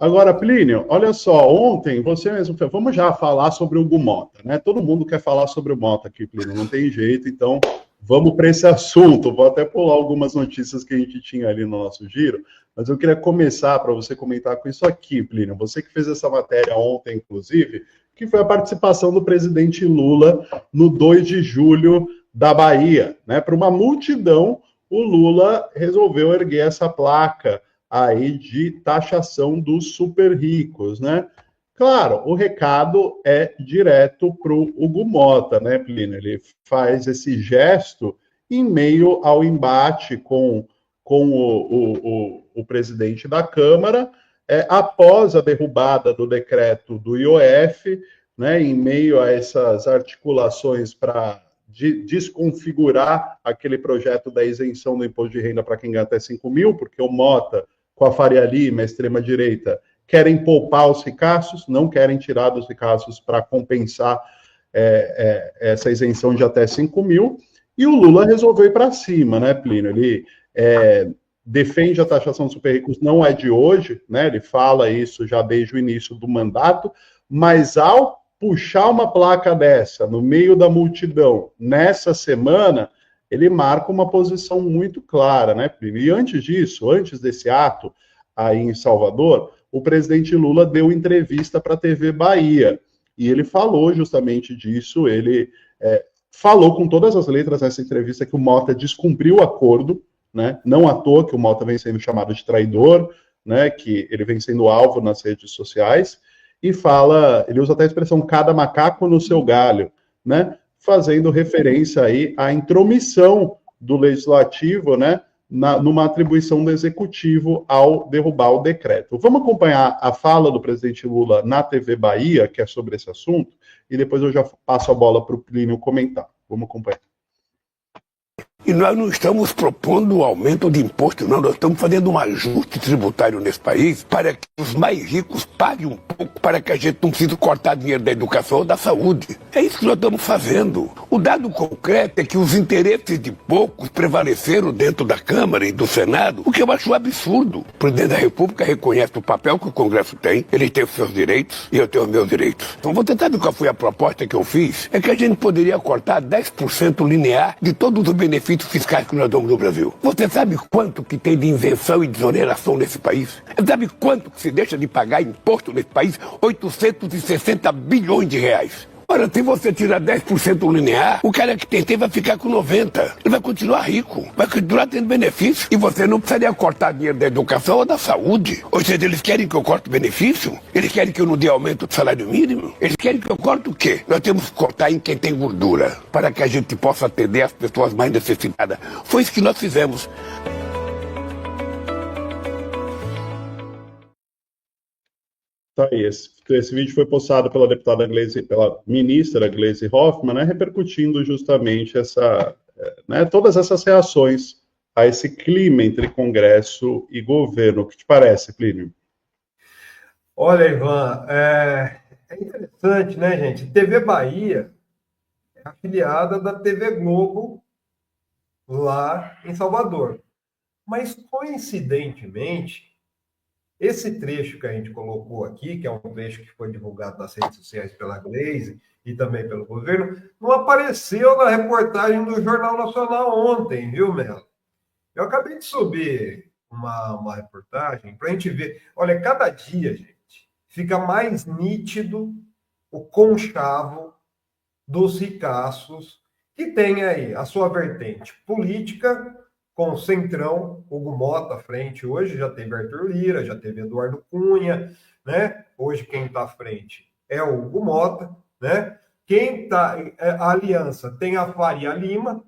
Agora, Plínio, olha só, ontem você mesmo falou, vamos já falar sobre o Hugo Mota, né? Todo mundo quer falar sobre o Mota aqui, Plínio, não tem jeito, então vamos para esse assunto. Vou até pular algumas notícias que a gente tinha ali no nosso giro, mas eu queria começar para você comentar com isso aqui, Plínio. Você que fez essa matéria ontem, inclusive, que foi a participação do presidente Lula no 2 de julho da Bahia, né? Para uma multidão, o Lula resolveu erguer essa placa aí de taxação dos super ricos, né? Claro, o recado é direto para o Hugo Mota, né, Plínio? Ele faz esse gesto em meio ao embate com o presidente da Câmara, após a derrubada do decreto do IOF, né, em meio a essas articulações para desconfigurar aquele projeto da isenção do imposto de renda para quem ganha até 5 mil, porque o Mota com a Faria Lima, a extrema-direita, querem poupar os ricaços, não querem tirar dos ricaços para compensar essa isenção de até 5 mil, e o Lula resolveu ir para cima, né, Plínio? Ele defende a taxação dos super ricos, não é de hoje, né? Ele fala isso já desde o início do mandato, mas ao puxar uma placa dessa no meio da multidão nessa semana, ele marca uma posição muito clara, né, Plínio? E antes disso, antes desse ato aí em Salvador, o presidente Lula deu entrevista para a TV Bahia, e ele falou justamente disso, ele falou com todas as letras nessa entrevista que o Mota descumpriu o acordo, né? Não à toa que o Mota vem sendo chamado de traidor, né? Que ele vem sendo alvo nas redes sociais, e fala, ele usa até a expressão cada macaco no seu galho, né? Fazendo referência aí à intromissão do legislativo, né, numa atribuição do executivo ao derrubar o decreto. Vamos acompanhar a fala do presidente Lula na TV Bahia, que é sobre esse assunto, e depois eu já passo a bola para o Plínio comentar. Vamos acompanhar. E nós não estamos propondo um aumento de imposto, não. Nós estamos fazendo um ajuste tributário nesse país para que os mais ricos paguem um pouco, para que a gente não precise cortar dinheiro da educação ou da saúde. É isso que nós estamos fazendo. O dado concreto é que os interesses de poucos prevaleceram dentro da Câmara e do Senado, o que eu acho absurdo. O presidente da República reconhece o papel que o Congresso tem, ele tem os seus direitos e eu tenho os meus direitos. Então, você sabe qual foi a proposta que eu fiz? É que a gente poderia cortar 10% linear de todos os benefícios fiscais que nós damos no Brasil. Você sabe quanto que tem de isenção e desoneração nesse país? Sabe quanto que se deixa de pagar imposto nesse país? 860 bilhões de reais. Ora, se você tirar 10% linear, o cara que tem vai ficar com 90%. Ele vai continuar rico, vai continuar tendo benefício. E você não precisaria cortar dinheiro da educação ou da saúde. Ou seja, eles querem que eu corte o benefício? Eles querem que eu não dê aumento do salário mínimo? Eles querem que eu corte o quê? Nós temos que cortar em quem tem gordura, para que a gente possa atender as pessoas mais necessitadas. Foi isso que nós fizemos. Tá aí, esse vídeo foi postado pela deputada Gleisi, pela ministra Gleisi Hoffmann, né, repercutindo justamente todas essas reações a esse clima entre Congresso e governo. O que te parece, Plínio? Olha, Ivan, é interessante, né, gente? TV Bahia é afiliada da TV Globo lá em Salvador. Mas, coincidentemente, esse trecho que a gente colocou aqui, que é um trecho que foi divulgado nas redes sociais pela Gleisi e também pelo governo, não apareceu na reportagem do Jornal Nacional ontem, viu, Melo? Eu acabei de subir uma reportagem para a gente ver. Olha, cada dia, gente, fica mais nítido o conchavo dos ricaços que tem aí a sua vertente política, com o Centrão, Hugo Mota à frente hoje, já teve Arthur Lira, já teve Eduardo Cunha, né? Hoje quem está à frente é o Hugo Mota, né? Quem está, a aliança tem a Faria Lima,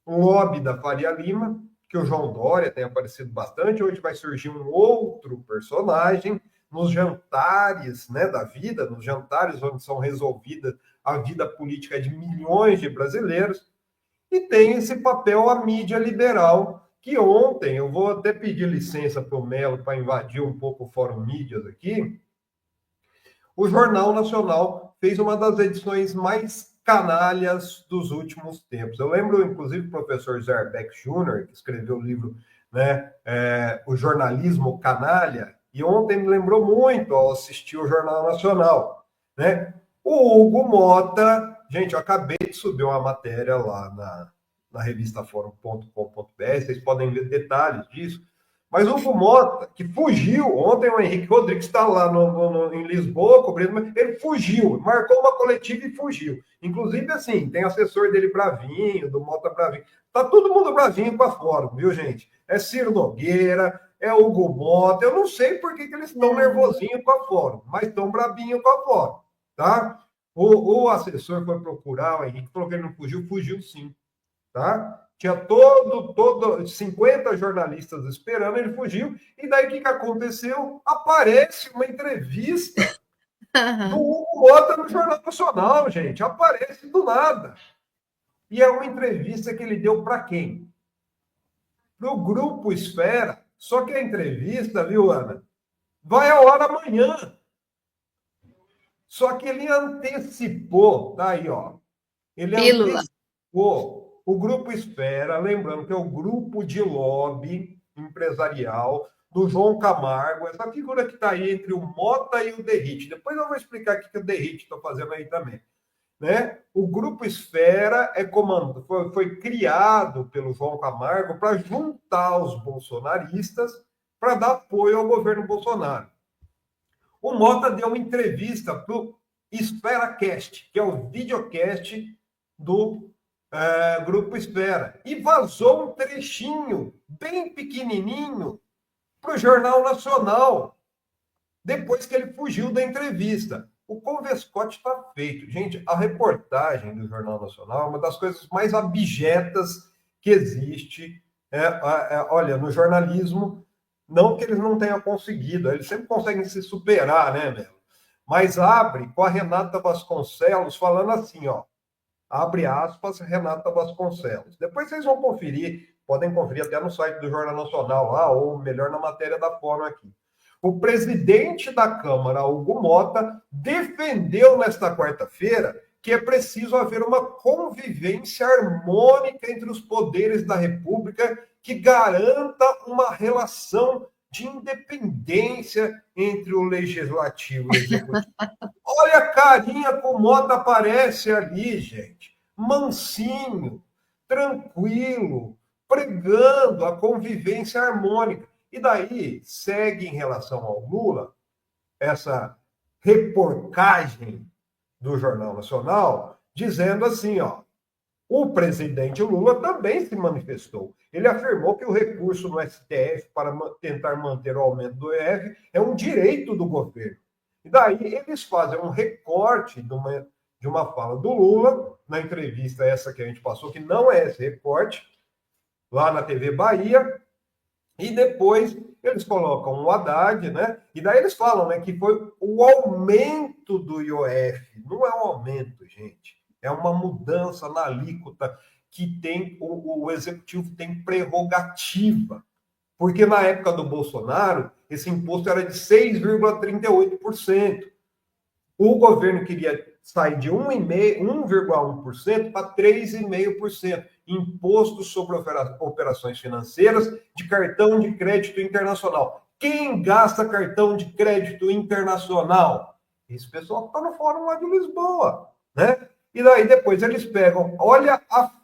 o lobby da Faria Lima, que o João Dória tem aparecido bastante, hoje vai surgir um outro personagem nos jantares, né, da vida, nos jantares onde são resolvidas a vida política de milhões de brasileiros, e tem esse papel a mídia liberal, que ontem, eu vou até pedir licença para o Melo para invadir um pouco o Fórum Mídias aqui, o Jornal Nacional fez uma das edições mais canalhas dos últimos tempos. Eu lembro, inclusive, o professor Zerbeck Jr., que escreveu o livro, né, O Jornalismo Canalha, E ontem me lembrou muito ao assistir o Jornal Nacional, né? O Hugo Mota, gente, eu acabei de subir uma matéria lá na revista Fórum.com.br, vocês podem ver detalhes disso. Mas o Hugo Mota, que fugiu, ontem o Henrique Rodrigues está lá em Lisboa, cobrindo, ele fugiu, marcou uma coletiva e fugiu. Inclusive, assim, tem assessor dele bravinho, do Mota bravinho. Tá todo mundo bravinho com a Fórum, viu, gente? É Ciro Nogueira, é Hugo Mota, eu não sei por que eles estão nervosinhos com a Fórum, mas estão bravinhos com a Fórum, tá? O assessor foi procurar, o Henrique falou que ele não fugiu, fugiu sim, tá? Tinha todo 50 jornalistas esperando, ele fugiu, e daí o que aconteceu? Aparece uma entrevista do Hugo Mota no Jornal Nacional, gente, aparece do nada. E é uma entrevista que ele deu para quem? Para o Grupo Esfera, só que a entrevista, viu, Ana, vai ao ar amanhã. Só que ele antecipou, tá aí, ó. Ele antecipou o Grupo Esfera, lembrando que é o grupo de lobby empresarial do João Camargo, essa figura que está aí entre o Mota e o Derrite. Depois eu vou explicar o que o Derrite está fazendo aí também. Né? O Grupo Esfera foi criado pelo João Camargo para juntar os bolsonaristas para dar apoio ao governo Bolsonaro. O Mota deu uma entrevista para o EsferaCast, que é o videocast do Grupo Esfera, e vazou um trechinho bem pequenininho para o Jornal Nacional, depois que ele fugiu da entrevista. O Convescote está feito. Gente, a reportagem do Jornal Nacional é uma das coisas mais abjetas que existe. Olha, no jornalismo, não que eles não tenham conseguido, eles sempre conseguem se superar, né, meu? Mas abre com a Renata Vasconcelos falando assim, ó. Abre aspas, Renata Vasconcelos. Depois vocês vão conferir, podem conferir até no site do Jornal Nacional lá, ou melhor, na matéria da Fórum aqui. O presidente da Câmara, Hugo Mota, defendeu nesta quarta-feira que é preciso haver uma convivência harmônica entre os poderes da República que garanta uma relação de independência entre o legislativo e o executivo. Olha a carinha como o Mota aparece ali, gente. Mansinho, tranquilo, pregando a convivência harmônica. E daí segue em relação ao Lula essa reportagem do Jornal Nacional dizendo assim, ó, o presidente Lula também se manifestou. Ele afirmou que o recurso no STF para tentar manter o aumento do IR é um direito do governo. E daí eles fazem um recorte de uma fala do Lula, na entrevista essa que a gente passou, que não é esse recorte, lá na TV Bahia, e depois eles colocam o Haddad, né? E daí eles falam, né, que foi o aumento do IOF. Não é um aumento, gente. É uma mudança na alíquota que tem o executivo tem prerrogativa. Porque na época do Bolsonaro, esse imposto era de 6,38%. O governo queria sair de 1,1% para 3,5%. Imposto sobre operações financeiras de cartão de crédito internacional. Quem gasta cartão de crédito internacional? Esse pessoal está no Fórum lá de Lisboa, né? E daí depois eles pegam, olha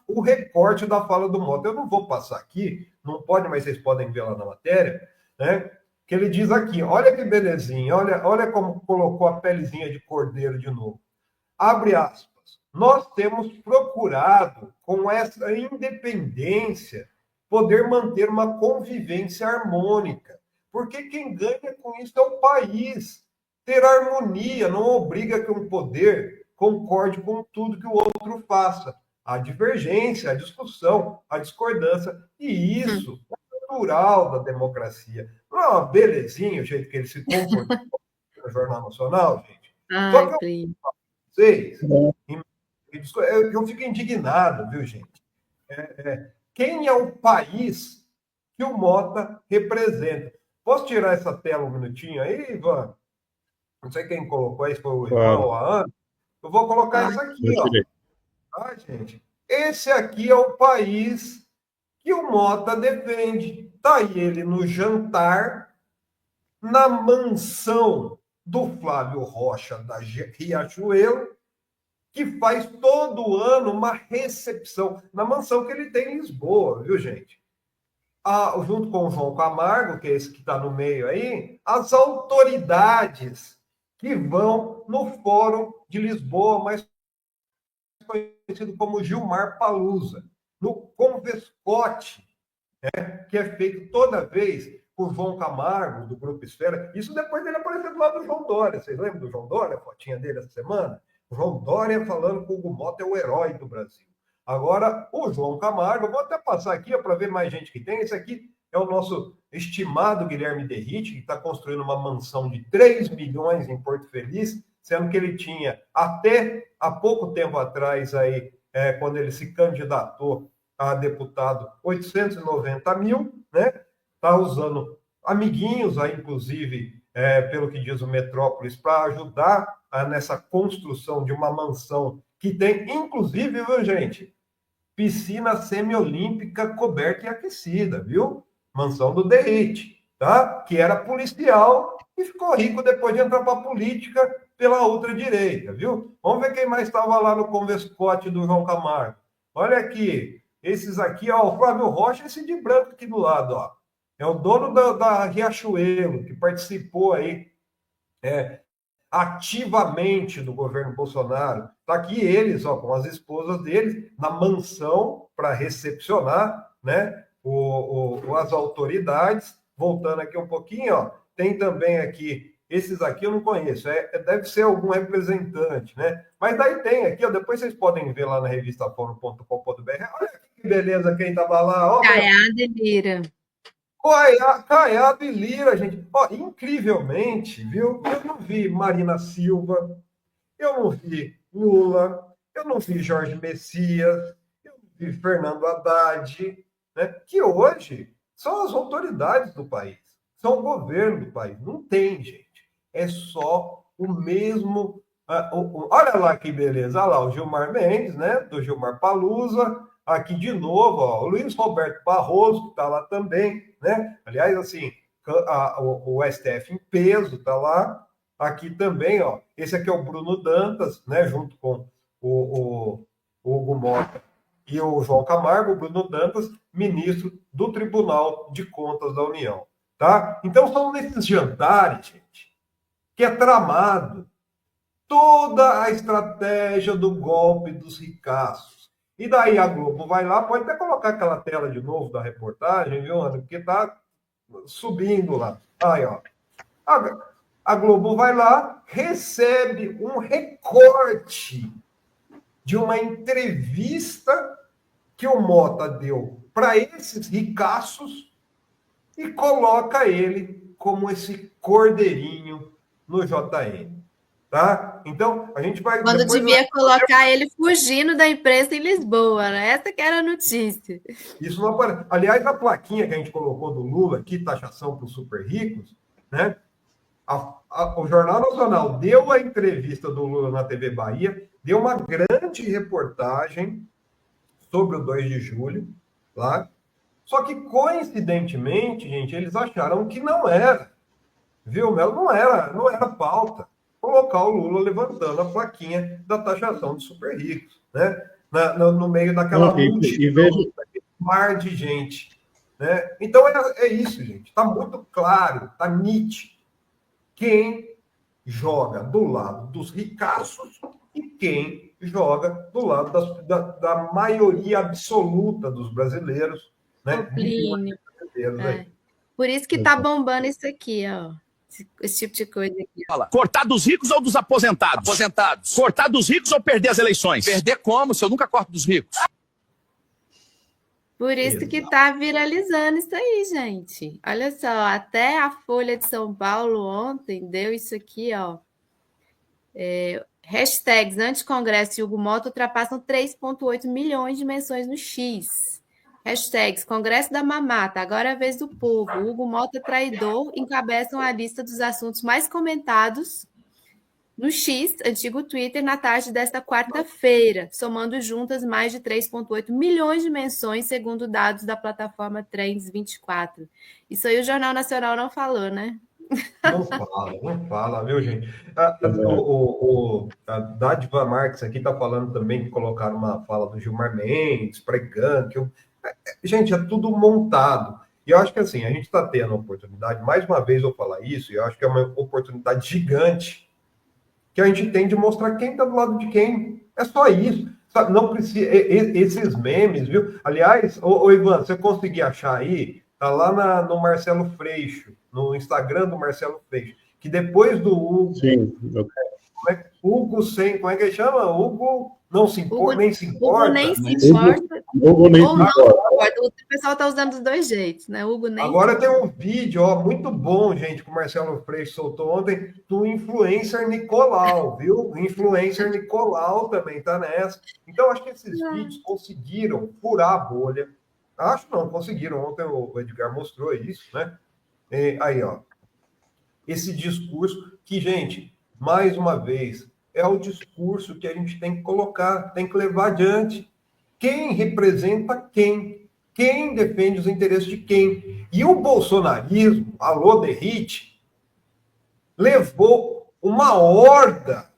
o recorte da fala do Mota. Eu não vou passar aqui, não pode, mas vocês podem ver lá na matéria, né? Que ele diz aqui, olha que belezinha, olha como colocou a pelezinha de cordeiro de novo. Abre aspas. Nós temos procurado, com essa independência, poder manter uma convivência harmônica. Porque quem ganha com isso é o país. Ter harmonia não obriga que um poder concorde com tudo que o outro faça. A divergência, a discussão, a discordância. E isso é natural da democracia. Não é uma belezinha o jeito que ele se comportou no Jornal Nacional, gente? Só que vocês, eu fico indignado, viu, gente? Quem é o país que o Mota representa? Posso tirar essa tela um minutinho aí, Ivan? Não sei quem colocou aí, se foi o Ivan ou a Ana. Eu vou colocar isso aqui, ó. Ah, gente. Esse aqui é o país que o Mota defende. Tá aí ele no jantar na mansão do Flávio Rocha, da Riachuelo, que faz todo ano uma recepção na mansão que ele tem em Lisboa, viu, gente? Junto com o João Camargo, que é esse que está no meio aí, as autoridades que vão no Fórum de Lisboa, mais conhecido como Gilmar Palusa, no Convescote, que é feito toda vez por João Camargo, do Grupo Esfera. Isso depois dele aparecer do lado do João Dória. Vocês lembram do João Dória, a fotinha dele essa semana? O João Dória falando que o Hugo Mota é o herói do Brasil. Agora, o João Camargo, vou até passar aqui para ver mais gente que tem. Esse aqui é o nosso estimado Guilherme Derrite, que está construindo uma mansão de 3 milhões em Porto Feliz, sendo que ele tinha, até há pouco tempo atrás, aí, quando ele se candidatou a deputado, 890 mil, né? Está usando amiguinhos aí, inclusive, pelo que diz o Metrópolis, para ajudar nessa construção de uma mansão que tem, inclusive, viu, gente, piscina semiolímpica coberta e aquecida, viu? Mansão do Derrite, tá? Que era policial e ficou rico depois de entrar para a política pela ultradireita, viu? Vamos ver quem mais estava lá no Convescote do João Camargo. Olha aqui, esses aqui, ó, o Flávio Rocha, esse de branco aqui do lado, ó. É o dono da Riachuelo, que participou aí ativamente do governo Bolsonaro. Está aqui eles, ó, com as esposas deles, na mansão para recepcionar, né, as autoridades. Voltando aqui um pouquinho, ó, tem também aqui, esses aqui eu não conheço, deve ser algum representante, né? Mas daí tem aqui, ó, depois vocês podem ver lá na revistafórum.com.br. Olha que beleza quem estava lá, ó. Caiado e Lira. Caiado e Lira, gente. Ó, incrivelmente, viu? Eu não vi Marina Silva, eu não vi Lula, eu não vi Jorge Messias, eu não vi Fernando Haddad, né? Que hoje são as autoridades do país, são o governo do país. Não tem, gente. É só o mesmo. Olha lá que beleza. Olha lá o Gilmar Mendes, né? Do Gilmar Palusa. Aqui de novo, ó, o Luiz Roberto Barroso, que está lá também, né? Aliás, assim, o STF em peso está lá. Aqui também, ó, esse aqui é o Bruno Dantas, né? Junto com o Hugo Mota e o João Camargo, o Bruno Dantas, ministro do Tribunal de Contas da União, tá? Então, são nesses jantares, gente, que é tramado toda a estratégia do golpe dos ricaços. E daí a Globo vai lá, pode até colocar aquela tela de novo da reportagem, viu, Ana? Porque tá subindo lá. Aí, ó. A Globo vai lá, recebe um recorte de uma entrevista que o Mota deu para esses ricaços e coloca ele como esse cordeirinho no JN. Tá? Então, a gente vai... Quando devia colocar ele fugindo da imprensa em Lisboa, né? Essa que era a notícia. Isso não aparece. Aliás, a plaquinha que a gente colocou do Lula aqui, taxação para os super ricos, né? O Jornal Nacional deu a entrevista do Lula na TV Bahia, deu uma grande reportagem sobre o 2 de julho, lá. Só que, coincidentemente, gente, eles acharam que não era. Viu, Melo? Não era pauta colocar o Lula levantando a plaquinha da taxação de super ricos, né? No meio daquela multidão, daquele mar de gente, né? Então é isso, gente. Está muito claro, está nítido quem joga do lado dos ricaços e quem joga do lado da maioria absoluta dos brasileiros, né? Brasileiros aí. Por isso que está bombando isso aqui, ó. Esse tipo de coisa aqui. Cortar dos ricos ou dos aposentados? Aposentados. Cortar dos ricos ou perder as eleições? Perder como, se eu nunca corto dos ricos? Por isso que está viralizando isso aí, gente. Olha só, até a Folha de São Paulo ontem deu isso aqui, ó. Hashtags anti-congresso e Hugo Mota ultrapassam 3,8 milhões de menções no X. Hashtags Congresso da Mamata, agora é a vez do povo. Hugo Mota traidor encabeçam a lista dos assuntos mais comentados no X, antigo Twitter, na tarde desta quarta-feira, somando juntas mais de 3,8 milhões de menções, segundo dados da plataforma Trends 24. Isso aí o Jornal Nacional não falou, né? Não fala, viu, gente? A Dádiva Marques aqui está falando também que colocaram uma fala do Gilmar Mendes, pregando. Gente, é tudo montado. E eu acho que assim, a gente está tendo a oportunidade, mais uma vez eu falar isso, e eu acho que é uma oportunidade gigante que a gente tem de mostrar quem está do lado de quem. É só isso. Sabe? Não precisa. Esses memes, viu? Aliás, Ivan, você conseguir achar aí, tá lá no Marcelo Freixo, no Instagram do Marcelo Freixo, que depois do Hugo. Sim. Hugo sem. Como é que ele chama? Hugo não se importa, nem se importa. Hugo nem se importa. Hugo nem se importa. O pessoal está usando dos dois jeitos, né? Hugo nem. Agora tem um vídeo, muito bom, gente, que o Marcelo Freixo soltou ontem, do influencer Nicolau, viu? O influencer Nicolau também tá nessa. Então, acho que esses vídeos conseguiram furar a bolha. Acho não, conseguiram. Ontem o Edgar mostrou isso, né? Aí, ó. Esse discurso que, gente, mais uma vez, é o discurso que a gente tem que colocar, tem que levar adiante. Quem representa quem? Quem defende os interesses de quem? E o bolsonarismo, alô Derrite, levou uma horda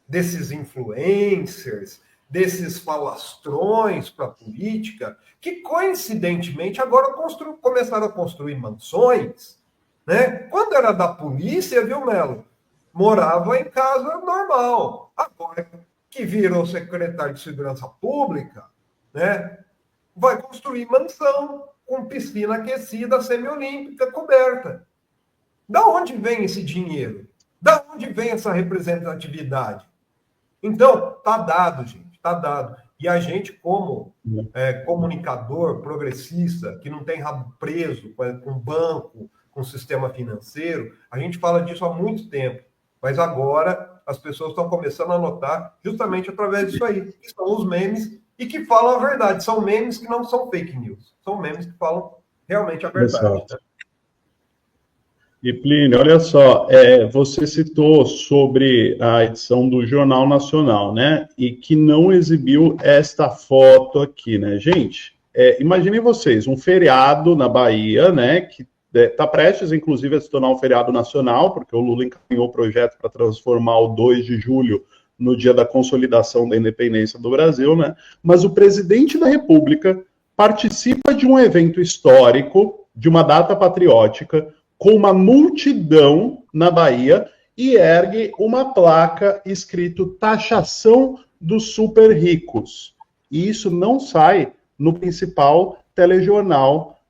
desses influencers, desses falastrões para a política, que coincidentemente agora começaram a construir mansões, né? Quando era da polícia, viu, Melo? Morava em casa normal. Agora que virou secretário de Segurança Pública, né? Vai construir mansão com piscina aquecida, semiolímpica, coberta. Da onde vem esse dinheiro? Da onde vem essa representatividade? Então, tá dado, gente, tá dado. E a gente, como comunicador progressista, que não tem rabo preso com banco, com sistema financeiro, a gente fala disso há muito tempo. Mas agora as pessoas estão começando a notar justamente através disso aí, que são os memes e que falam a verdade. São memes que não são fake news. São memes que falam realmente a verdade. Né? E, Plínio, olha só, você citou sobre a edição do Jornal Nacional, né? E que não exibiu esta foto aqui, né? Gente, imaginem vocês, um feriado na Bahia, né? Que está prestes, inclusive, a se tornar um feriado nacional, porque o Lula encaminhou o projeto para transformar o 2 de julho no dia da consolidação da independência do Brasil, né? Mas o presidente da República participa de um evento histórico, de uma data patriótica, com uma multidão na Bahia e ergue uma placa escrito taxação dos super ricos. E isso não sai no principal telejornal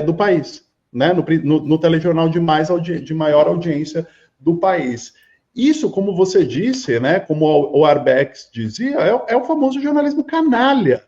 do país, né? No telejornal de maior audiência do país. Isso, como você disse, né? Como o Arbex dizia, é o famoso jornalismo canalha.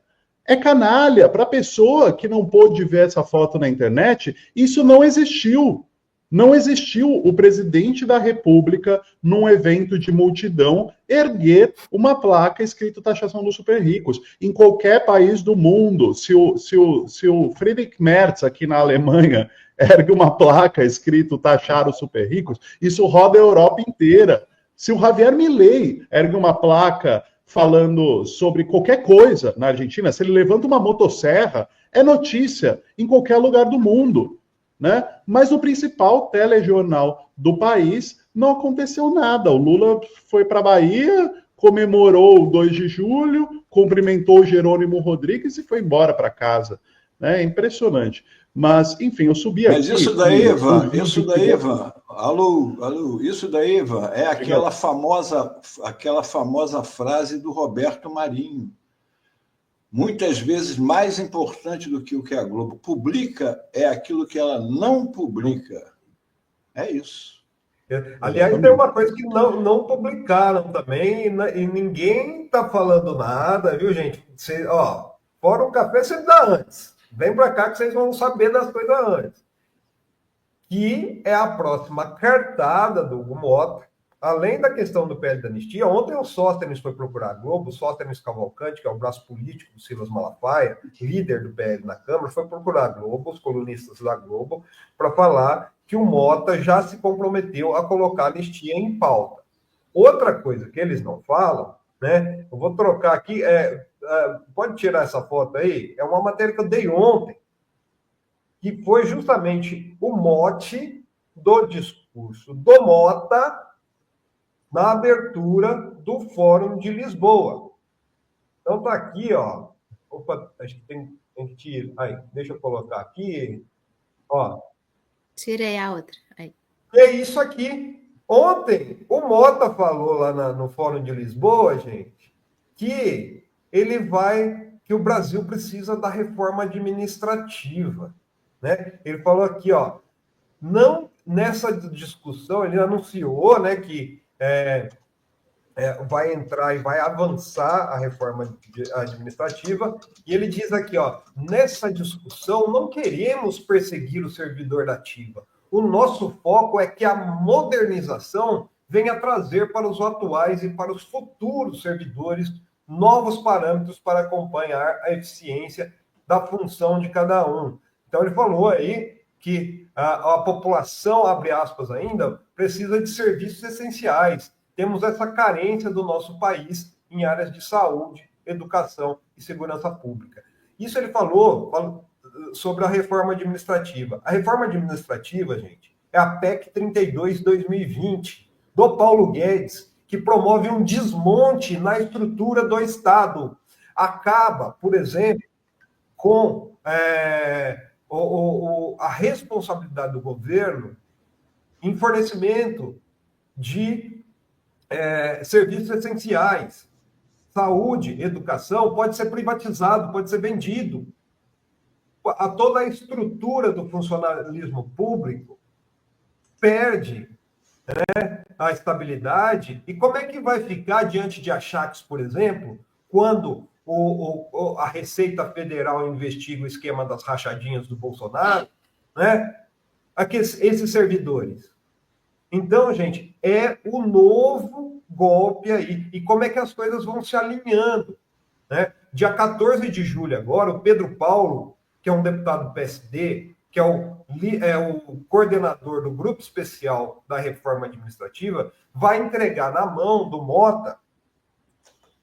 É canalha. Para a pessoa que não pôde ver essa foto na internet, isso não existiu. Não existiu o presidente da República, num evento de multidão, erguer uma placa escrito taxação dos super ricos. Em qualquer país do mundo, se o Friedrich Merz, aqui na Alemanha, ergue uma placa escrito taxar os super ricos, isso roda a Europa inteira. Se o Javier Milei ergue uma placa falando sobre qualquer coisa na Argentina, se ele levanta uma motosserra, é notícia em qualquer lugar do mundo. Né? Mas no principal telejornal do país não aconteceu nada. O Lula foi para a Bahia, comemorou o 2 de julho, cumprimentou o Jerônimo Rodrigues e foi embora para casa. É impressionante. Mas, enfim, eu subi aqui... Mas isso daí, Ivan, alô, isso daí, Ivan, é aquela famosa frase do Roberto Marinho. Muitas vezes mais importante do que o que a Globo publica é aquilo que ela não publica. É isso. Aliás, tem uma coisa que não publicaram também e ninguém está falando nada, viu, gente? Fora um café você dá antes. Vem para cá que vocês vão saber das coisas antes. Que é a próxima cartada do Hugo Mota. Além da questão do PL da anistia, ontem o Sóstenes foi procurar a Globo, o Sóstenes Cavalcante, que é o braço político do Silas Malafaia, líder do PL na Câmara, foi procurar a Globo, os colunistas da Globo, para falar que o Mota já se comprometeu a colocar a anistia em pauta. Outra coisa que eles não falam, né? Eu vou trocar aqui, pode tirar essa foto aí? É uma matéria que eu dei ontem, que foi justamente o mote do discurso discurso do Mota na abertura do Fórum de Lisboa. Então está aqui, ó. Opa, acho que tem que tirar. Aí, deixa eu colocar aqui. Ó. Tirei a outra. Aí. E é isso aqui. Ontem, o Mota falou lá no Fórum de Lisboa, gente, que que o Brasil precisa da reforma administrativa, né? Ele falou aqui, ó, não nessa discussão, ele anunciou, né, que vai entrar e vai avançar a reforma administrativa, e ele diz aqui, ó, nessa discussão não queremos perseguir o servidor da ativa. O nosso foco é que a modernização venha trazer para os atuais e para os futuros servidores novos parâmetros para acompanhar a eficiência da função de cada um. Então, ele falou aí que a população, abre aspas ainda, precisa de serviços essenciais. Temos essa carência do nosso país em áreas de saúde, educação e segurança pública. Isso ele falou sobre a reforma administrativa. A reforma administrativa, gente, é a PEC 32/2020, do Paulo Guedes, que promove um desmonte na estrutura do Estado. Acaba, por exemplo, com a responsabilidade do governo em fornecimento de serviços essenciais. Saúde, educação, pode ser privatizado, pode ser vendido. Toda a estrutura do funcionalismo público perde, né, a estabilidade. E como é que vai ficar diante de achaques, por exemplo, quando a Receita Federal investiga o esquema das rachadinhas do Bolsonaro, né? Esses servidores. Então, gente, é o novo golpe aí. E como é que as coisas vão se alinhando, né? Dia 14 de julho agora, o Pedro Paulo, que é um deputado do PSD, que é o coordenador do Grupo Especial da Reforma Administrativa, vai entregar na mão do Mota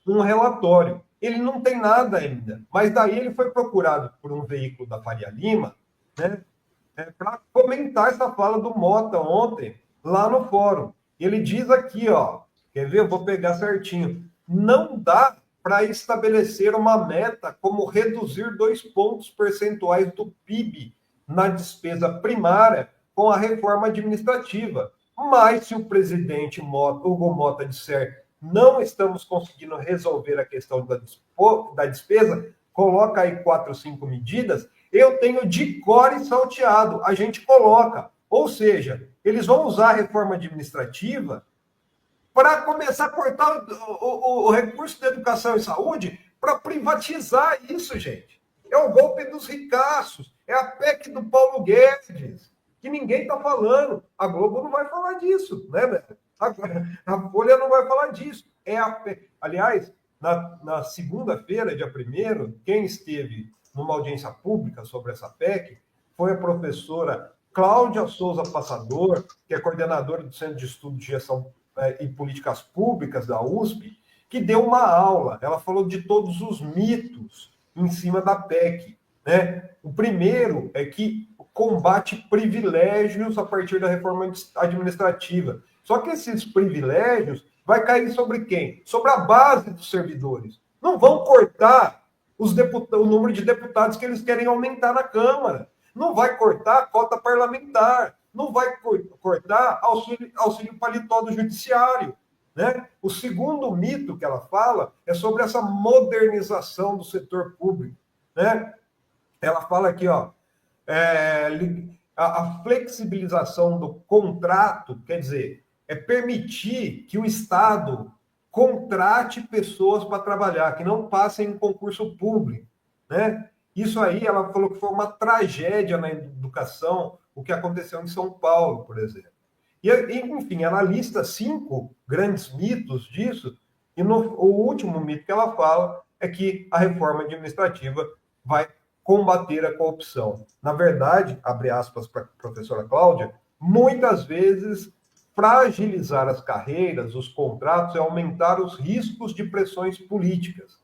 um relatório. Ele não tem nada ainda, mas daí ele foi procurado por um veículo da Faria Lima, né, para comentar essa fala do Mota ontem, lá no fórum. Ele diz aqui, ó, quer ver? Eu vou pegar certinho. Não dá para estabelecer uma meta como reduzir 2 pontos percentuais do PIB na despesa primária com a reforma administrativa. Mas se o presidente Hugo Mota disser não estamos conseguindo resolver a questão da despesa, coloca aí 4 ou 5 medidas, eu tenho de cor e salteado, a gente coloca. Ou seja, eles vão usar a reforma administrativa para começar a cortar o recurso de educação e saúde para privatizar isso, gente. É o golpe dos ricaços, é a PEC do Paulo Guedes, que ninguém está falando. A Globo não vai falar disso, né, velho? A Folha não vai falar disso. É a PEC. Aliás, na segunda-feira, dia 1º, quem esteve numa audiência pública sobre essa PEC foi a professora Cláudia Souza Passador, que é coordenadora do Centro de Estudo de Gestão e Políticas Públicas da USP, que deu uma aula. Ela falou de todos os mitos em cima da PEC, né? O primeiro é que combate privilégios a partir da reforma administrativa. Só que esses privilégios vai cair sobre quem? Sobre a base dos servidores. Não vão cortar o número de deputados que eles querem aumentar na Câmara. Não vai cortar a cota parlamentar. Não vai cortar auxílio paletó do judiciário, né? O segundo mito que ela fala é sobre essa modernização do setor público, né? Ela fala aqui, ó, a flexibilização do contrato, quer dizer, é permitir que o Estado contrate pessoas para trabalhar, que não passem em concurso público, né? Isso aí, ela falou que foi uma tragédia na educação, o que aconteceu em São Paulo, por exemplo. E, enfim, ela lista 5 grandes mitos disso, e o último mito que ela fala é que a reforma administrativa vai combater a corrupção. Na verdade, abre aspas para a professora Cláudia, muitas vezes fragilizar as carreiras, os contratos, é aumentar os riscos de pressões políticas.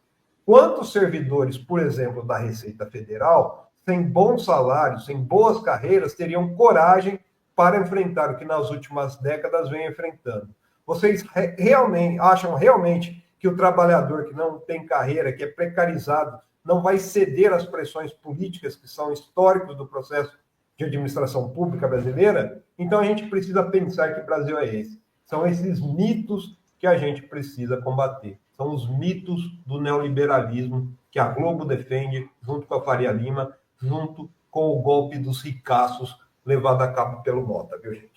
Quantos servidores, por exemplo, da Receita Federal, sem bons salários, sem boas carreiras, teriam coragem para enfrentar o que nas últimas décadas vem enfrentando. Vocês realmente acham que o trabalhador que não tem carreira, que é precarizado, não vai ceder às pressões políticas que são históricos do processo de administração pública brasileira? Então a gente precisa pensar que Brasil é esse. São esses mitos que a gente precisa combater. São os mitos do neoliberalismo que a Globo defende, junto com a Faria Lima, junto com o golpe dos ricaços levado a cabo pelo Mota, viu, gente?